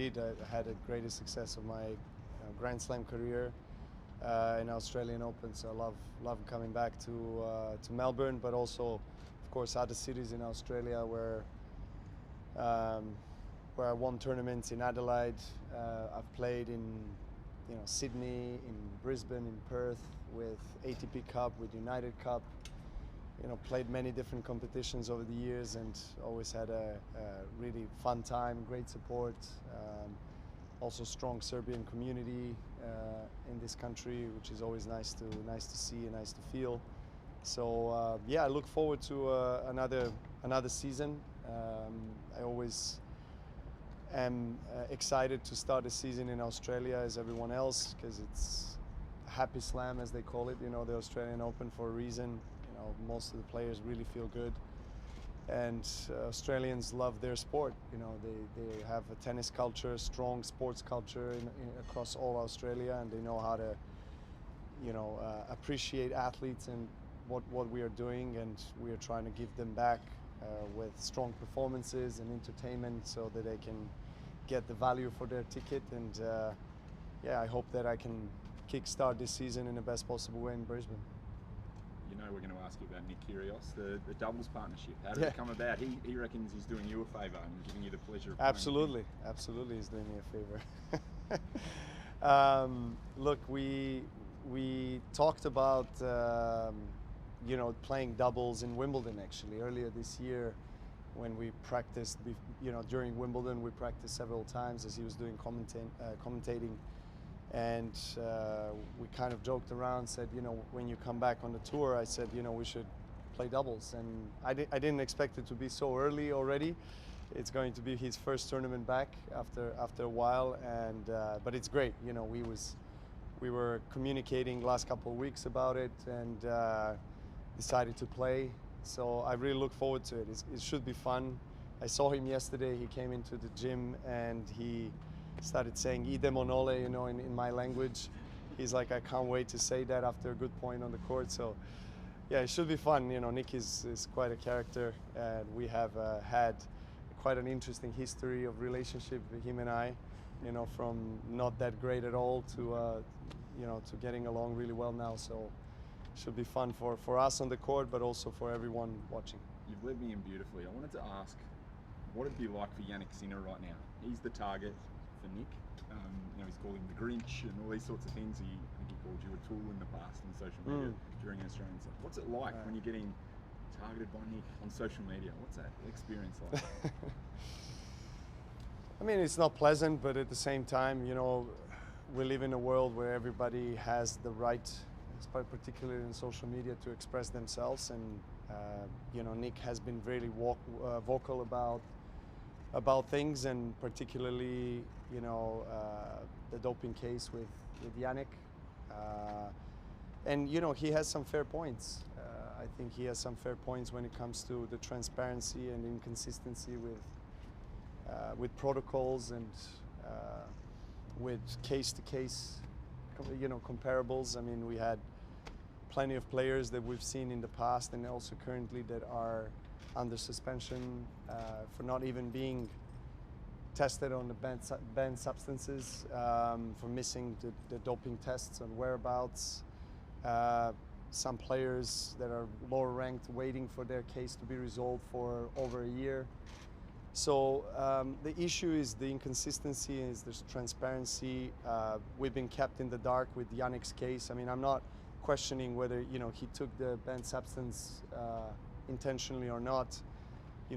did. I had the greatest success of my Grand Slam career in Australian Open. So I love coming back to Melbourne, but also, of course, other cities in Australia where I won tournaments in Adelaide. I've played in Sydney, in Brisbane, in Perth, with ATP Cup, with United Cup. Played many different competitions over the years and always had a really fun time, great support. Also strong Serbian community in this country, which is always nice to see and nice to feel. So yeah, I look forward to another season. I always am excited to start the season in Australia as everyone else, because it's a happy slam, as they call it. The Australian Open, for a reason. Most of the players really feel good, and Australians love their sport. They have a tennis culture, strong sports culture across all Australia, and they know how to appreciate athletes and what we are doing, and we are trying to give them back with strong performances and entertainment, so that they can get the value for their ticket. And yeah, I hope that I can kickstart this season in the best possible way in Brisbane. We're going to ask you about Nick Kyrgios, the doubles partnership. How did it come about? He reckons he's doing you a favour and giving you the pleasure of Absolutely, absolutely, he's doing me a favour. Look, we talked about playing doubles in Wimbledon actually earlier this year, when we practiced. During Wimbledon we practiced several times as he was doing commentating. And we kind of joked around, said, when you come back on the tour, I said, we should play doubles. And I didn't expect it to be so early already. It's going to be his first tournament back after a while, and but it's great. We were communicating last couple of weeks about it, and decided to play. So I really look forward to it. It should be fun. I saw him yesterday. He came into the gym and he started saying "évidemment, Nole," in my language. He's like, I can't wait to say that after a good point on the court. So yeah, it should be fun. Nick is quite a character, and we have had quite an interesting history of relationship, him and I. From not that great at all to to getting along really well now. So it should be fun for us on the court, but also for everyone watching. You've led me in beautifully. I wanted to ask, what it'd be like for Jannik Sinner right now. He's the target for Nick. He's called him the Grinch and all these sorts of things. I think he called you a tool in the past on social media during an Australian stuff. What's it like when you're getting targeted by Nick on social media? What's that experience like? I mean, it's not pleasant, but at the same time, we live in a world where everybody has the right, particularly in social media, to express themselves. And Nick has been really vocal about things, and particularly the doping case with Jannik. And he has some fair points. I think he has some fair points when it comes to the transparency and inconsistency with protocols and with case-to-case comparables. I mean, we had plenty of players that we've seen in the past and also currently that are under suspension for not even being tested on the banned substances, for missing the doping tests on whereabouts. Some players that are lower ranked waiting for their case to be resolved for over a year. So the issue is the inconsistency, is there's transparency. We've been kept in the dark with Jannik's case. I mean, I'm not questioning whether he took the banned substance intentionally or not.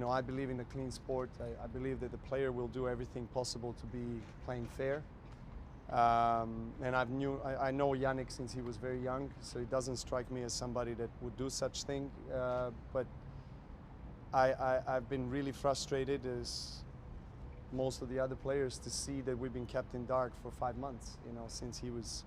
I believe in a clean sport. I believe that the player will do everything possible to be playing fair. And I know Jannik since he was very young, so it doesn't strike me as somebody that would do such thing. But I've been really frustrated, as most of the other players, to see that we've been kept in dark for 5 months. Since he was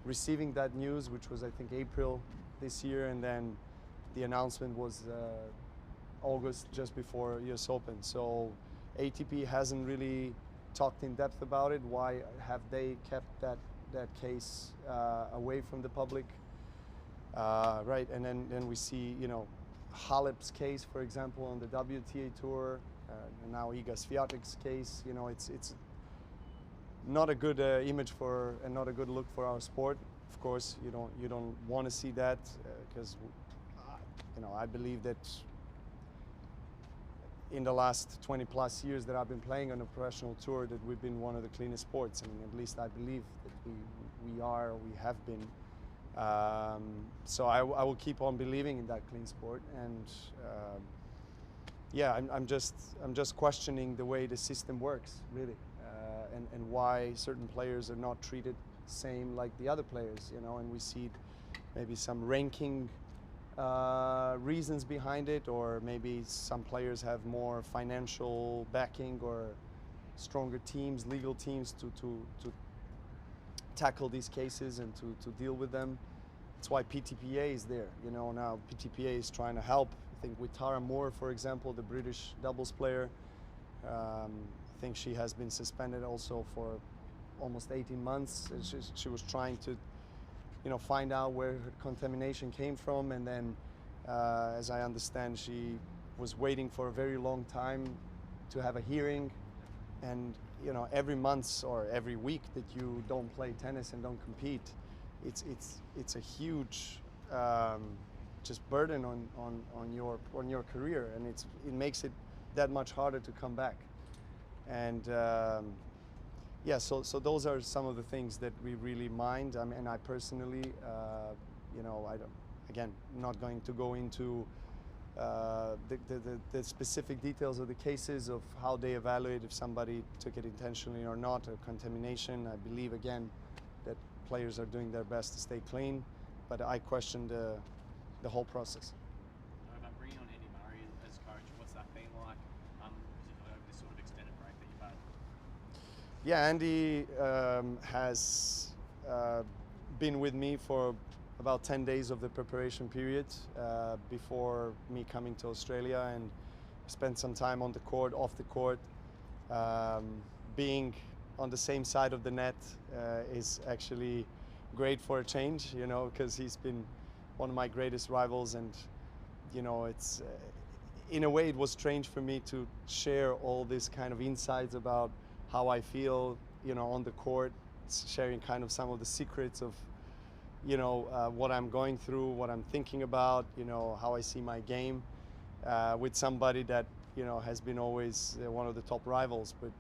receiving that news, which was I think April this year, and then the announcement was August, just before US Open. So ATP hasn't really talked in depth about it. Why have they kept that case away from the public? Right, and then we see Halep's case, for example, on the WTA tour, and now Iga Swiatek's case. not a good image for and not a good look for our sport. Of course, you don't want to see that because I believe that in the last 20 plus years that I've been playing on a professional tour, that we've been one of the cleanest sports. I mean, at least I believe that we are, or we have been. So I will keep on believing in that clean sport, and yeah, I'm just questioning the way the system works, really, and why certain players are not treated same like the other players, and we see maybe some ranking reasons behind it, or maybe some players have more financial backing or stronger teams, legal teams to tackle these cases and to deal with them. That's why PTPA is there. Now PTPA is trying to help. I think with Tara Moore, for example, the British doubles player, I think she has been suspended also for almost 18 months. She was trying to find out where her contamination came from, and then as I understand, she was waiting for a very long time to have a hearing, and every month or every week that you don't play tennis and don't compete, it's a huge just burden on your career, and it makes it that much harder to come back. And yeah, so those are some of the things that we really mind. And I personally, again, not going to go into the specific details of the cases of how they evaluate if somebody took it intentionally or not, or contamination. I believe, again, that players are doing their best to stay clean, but I question the whole process. Bringing on Andy Murray as coach, what's that been like over this sort of extended break that you've had? Yeah, Andy has been with me for about 10 days of the preparation period before me coming to Australia, and spent some time on the court, off the court. Being on the same side of the net is actually great for a change, because he's been one of my greatest rivals, and it's in a way it was strange for me to share all this kind of insights about how I feel, on the court, sharing kind of some of the secrets of, what I'm going through, what I'm thinking about, how I see my game, with somebody that, has been always one of the top rivals. But,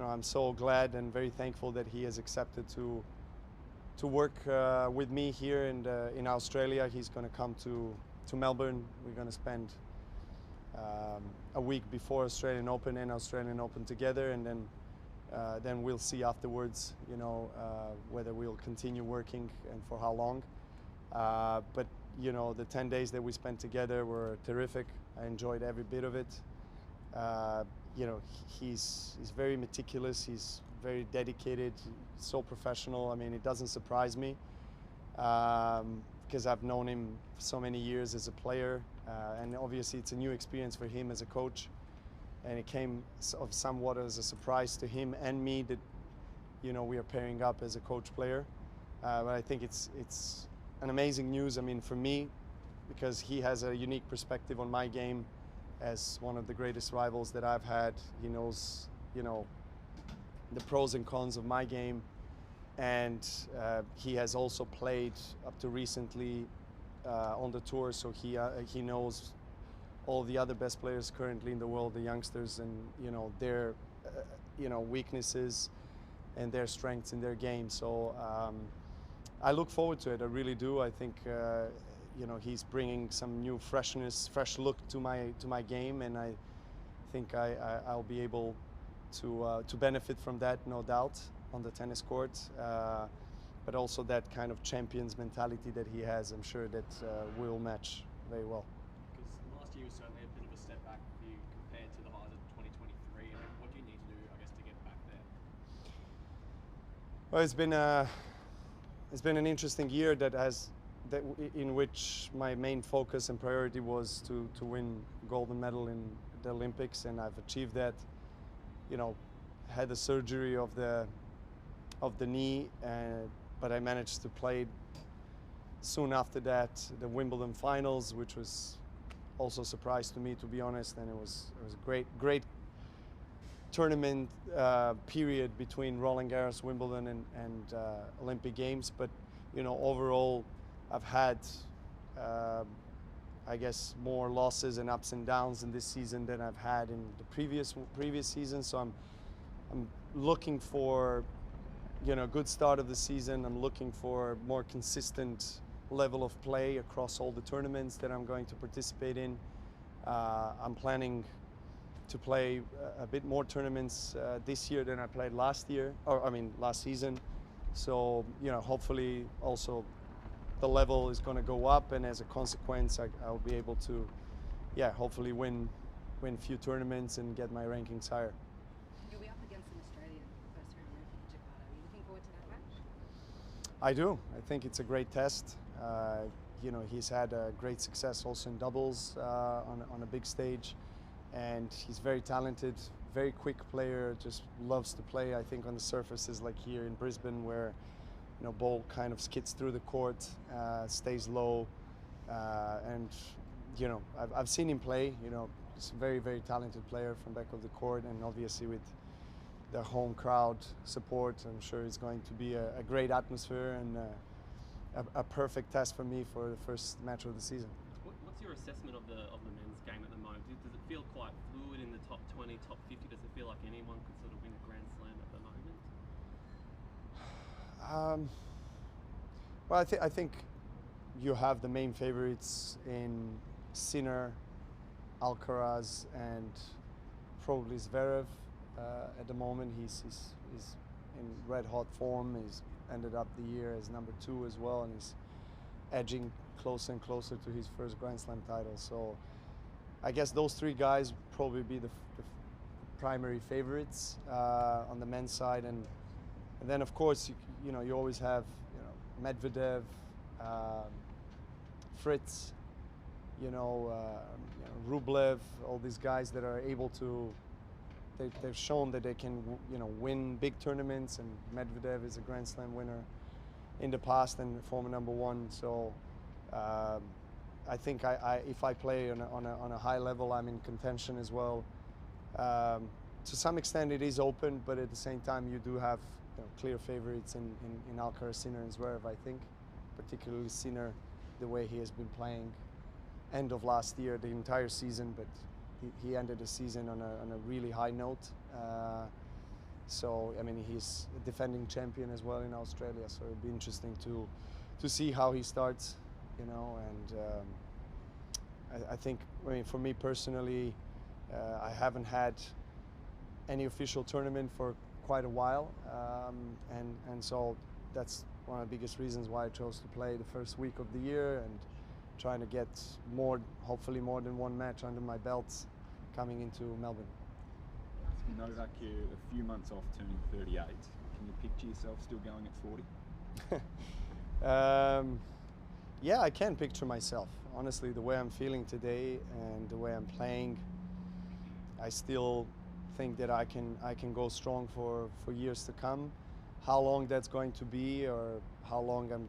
I'm so glad and very thankful that he has accepted to work with me here in Australia. He's going to come to Melbourne. We're going to spend a week before Australian Open and Australian Open together, and then we'll see afterwards, whether we'll continue working and for how long. But the 10 days that we spent together were terrific. I enjoyed every bit of it. He's very meticulous. He's very dedicated, so professional. I mean, it doesn't surprise me because I've known him so many years as a player, and obviously it's a new experience for him as a coach. And it came somewhat as a surprise to him and me that, we are pairing up as a coach-player. But I think it's an amazing news. I mean, for me, because he has a unique perspective on my game as one of the greatest rivals that I've had. He knows, the pros and cons of my game, and he has also played up to recently on the tour, so he knows all the other best players currently in the world, the youngsters, and their weaknesses and their strengths in their game. So I look forward to it. I really do. I think he's bringing some new freshness, fresh look to my game, and I think I'll be able to benefit from that, no doubt, on the tennis court. But also that kind of champion's mentality that he has, I'm sure that will match very well. Because last year was certainly a bit of a step back for you compared to the highs of 2023. I mean, what do you need to do, I guess, to get back there? Well, it's been an interesting year in which my main focus and priority was to win golden medal in the Olympics, and I've achieved that. Had the surgery of the knee, but I managed to play soon after that the Wimbledon finals, which was also a surprise to me, to be honest. And it was a great tournament period between Roland Garros, Wimbledon, and Olympic Games. But you know, overall, I've had, I guess, more losses and ups and downs in this season than I've had in the previous season. So I'm looking for, you know, a good start of the season. I'm looking for more consistent level of play across all the tournaments that I'm going to participate in. I'm planning to play a bit more tournaments this year than I played last season. So, you know, hopefully also the level is going to go up, and as a consequence, I'll be able to, yeah, hopefully win a few tournaments and get my rankings higher. You'll be up against an Australian first round rookie, Jakarta. Are you looking forward to that match? I do. I think it's a great test. You know, he's had a great success also in doubles on a big stage, and he's very talented, very quick player, just loves to play, I think, on the surfaces like here in Brisbane, where, you know, ball kind of skids through the court, stays low, and, you know, I've seen him play. You know, he's a very, very talented player from back of the court, and obviously with the home crowd support, I'm sure it's going to be a great atmosphere and a perfect test for me for the first match of the season. What's your assessment of the men's game at the moment? Does it feel quite fluid in the top 20, top 50? Does it feel like anyone could sort of win a Grand Slam at the moment? Well, I think you have the main favorites in Sinner, Alcaraz, and probably Zverev. At the moment, he's in red hot form. He's ended up the year as number 2 as well, and he's edging closer and closer to his first Grand Slam title. So I guess those 3 guys probably be the primary favorites on the men's side, and then of course you know, you always have, you know, Medvedev, Fritz, you know, Rublev, all these guys that are able to. They've shown that they can, you know, win big tournaments, and Medvedev is a Grand Slam winner in the past and former number 1. So I think if I play on a high level, I'm in contention as well. To some extent, it is open, but at the same time, you do have, you know, clear favorites in Alcaraz, Sinner, and Zverev. I think, particularly Sinner, the way he has been playing, end of last year, the entire season, but. He ended the season on a really high note. So I mean, he's a defending champion as well in Australia. So it'll be interesting to see how he starts, you know. And I think, I mean, for me personally, I haven't had any official tournament for quite a while, and so that's one of the biggest reasons why I chose to play the first week of the year and trying to get more, hopefully more than 1 match under my belts coming into Melbourne. Novak, you're a few months off turning 38. Can you picture yourself still going at 40? Yeah, I can picture myself. Honestly, the way I'm feeling today and the way I'm playing, I still think that I can go strong for years to come. How long that's going to be, or how long I'm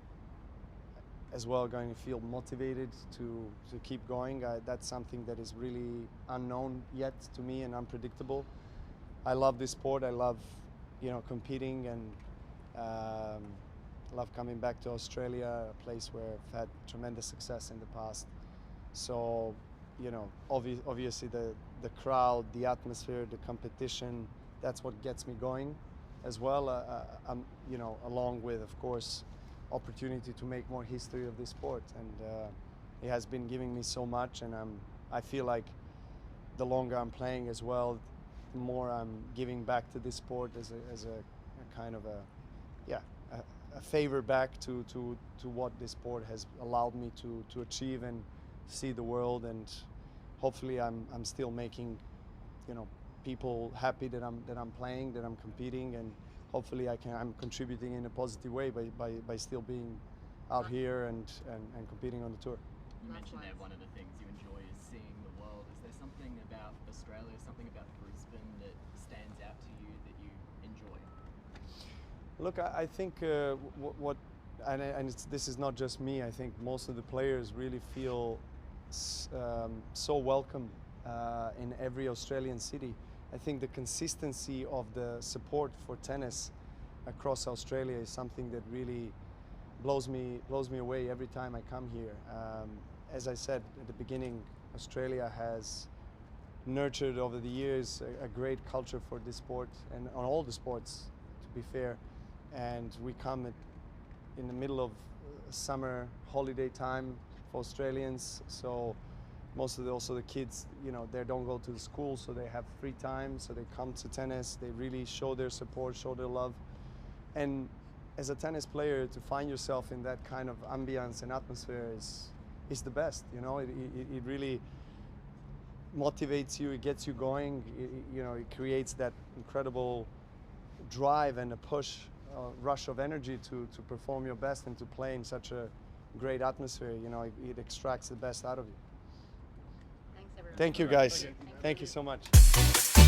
as well going to feel motivated to keep going, that's something that is really unknown yet to me and unpredictable. I love this sport. I love, you know, competing, and love coming back to Australia, a place where I've had tremendous success in the past. So, you know, obviously the crowd, the atmosphere, the competition, that's what gets me going as well. You know, along with, of course, opportunity to make more history of this sport, and it has been giving me so much, and I feel like the longer I'm playing as well, the more I'm giving back to this sport as a kind of a favor back to what this sport has allowed me to achieve and see the world, and hopefully I'm still making, you know, people happy that I'm playing, that I'm competing, and hopefully I'm contributing in a positive way by still being out here and competing on the tour. You mentioned that one of the things you enjoy is seeing the world. Is there something about Australia, something about Brisbane that stands out to you that you enjoy? Look, I think this is not just me. I think most of the players really feel so welcome in every Australian city, I think the consistency of the support for tennis across Australia is something that really blows me away every time I come here. As I said at the beginning, Australia has nurtured over the years a great culture for this sport and on all the sports, to be fair. And we come in the middle of summer holiday time for Australians, so most of also the kids, you know, they don't go to the school, so they have free time, so they come to tennis. They really show their support, show their love. And as a tennis player, to find yourself in that kind of ambience and atmosphere is the best. You know, it really motivates you, it gets you going, you know, it creates that incredible drive and a push, rush of energy to perform your best and to play in such a great atmosphere. You know, it extracts the best out of you. Thanks, everyone. Thank you, guys. Thank you so much.